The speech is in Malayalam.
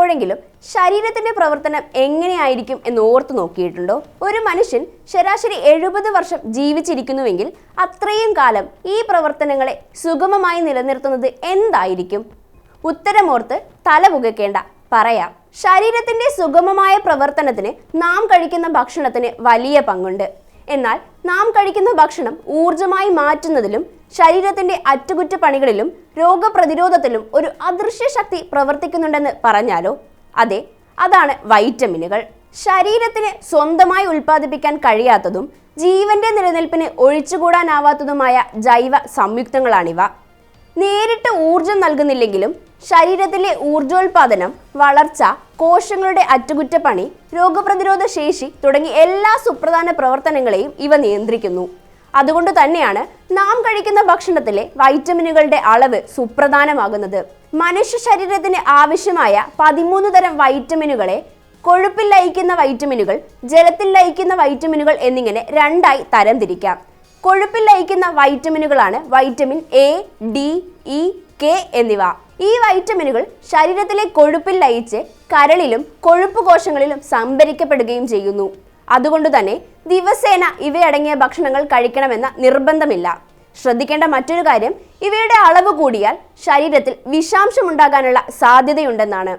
എപ്പോഴെങ്കിലും ശരീരത്തിന്റെ പ്രവർത്തനം എങ്ങനെയായിരിക്കും എന്ന് ഓർത്തു നോക്കിയിട്ടുണ്ടോ? ഒരു മനുഷ്യൻ ശരാശരി 70 വർഷം ജീവിച്ചിരിക്കുന്നുവെങ്കിൽ അത്രയും കാലം ഈ പ്രവർത്തനങ്ങളെ സുഗമമായി നിലനിർത്തുന്നത് എന്തായിരിക്കും? ഉത്തരമോർത്ത് തല പുകയ്ക്കേണ്ട, പറയാം. ശരീരത്തിന്റെ സുഗമമായ പ്രവർത്തനത്തിന് നാം കഴിക്കുന്ന ഭക്ഷണത്തിന് വലിയ പങ്കുണ്ട്. എന്നാൽ നാം കഴിക്കുന്ന ഭക്ഷണം ഊർജമായി മാറ്റുന്നതിലും ശരീരത്തിന്റെ അറ്റകുറ്റപ്പണികളിലും രോഗപ്രതിരോധത്തിലും ഒരു അദൃശ്യ ശക്തി പ്രവർത്തിക്കുന്നുണ്ടെന്ന് പറഞ്ഞാലോ? അതെ, അതാണ് വൈറ്റമിനുകൾ. ശരീരത്തിന് സ്വന്തമായി ഉൽപ്പാദിപ്പിക്കാൻ കഴിയാത്തതും ജീവന്റെ നിലനിൽപ്പിന് ഒഴിച്ചുകൂടാനാവാത്തതുമായ ജൈവ സംയുക്തങ്ങളാണിവ. നേരിട്ട് ഊർജം നൽകുന്നില്ലെങ്കിലും ശരീരത്തിലെ ഊർജോൽപാദനം, വളർച്ച, കോശങ്ങളുടെ അറ്റകുറ്റപ്പണി, രോഗപ്രതിരോധ ശേഷി തുടങ്ങി എല്ലാ സുപ്രധാന പ്രവർത്തനങ്ങളെയും ഇവ നിയന്ത്രിക്കുന്നു. അതുകൊണ്ട് തന്നെയാണ് നാം കഴിക്കുന്ന ഭക്ഷണത്തിലെ വൈറ്റമിനുകളുടെ അളവ് സുപ്രധാനമാകുന്നത്. മനുഷ്യ ശരീരത്തിന് ആവശ്യമായ 13 തരം വൈറ്റമിനുകളെ കൊഴുപ്പിൽ ലയിക്കുന്ന വൈറ്റമിനുകൾ, ജലത്തിൽ ലയിക്കുന്ന വൈറ്റമിനുകൾ എന്നിങ്ങനെ രണ്ടായി തരംതിരിക്കാം. കൊഴുപ്പിൽ ലയിക്കുന്ന വൈറ്റമിനുകളാണ് vitamin A, D, E, K എന്നിവ. ഈ വൈറ്റമിനുകൾ ശരീരത്തിലെ കൊഴുപ്പിൽ ലയിച്ച് കരളിലും കൊഴുപ്പ് കോശങ്ങളിലും സംഭരിക്കപ്പെടുകയും ചെയ്യുന്നു. അതുകൊണ്ട് തന്നെ ദിവസേന ഇവയടങ്ങിയ ഭക്ഷണങ്ങൾ കഴിക്കണമെന്ന നിർബന്ധമില്ല. ശ്രദ്ധിക്കേണ്ട മറ്റൊരു കാര്യം, ഇവയുടെ അളവ് കൂടിയാൽ ശരീരത്തിൽ വിഷാംശം ഉണ്ടാകാനുള്ള സാധ്യതയുണ്ടെന്നാണ്.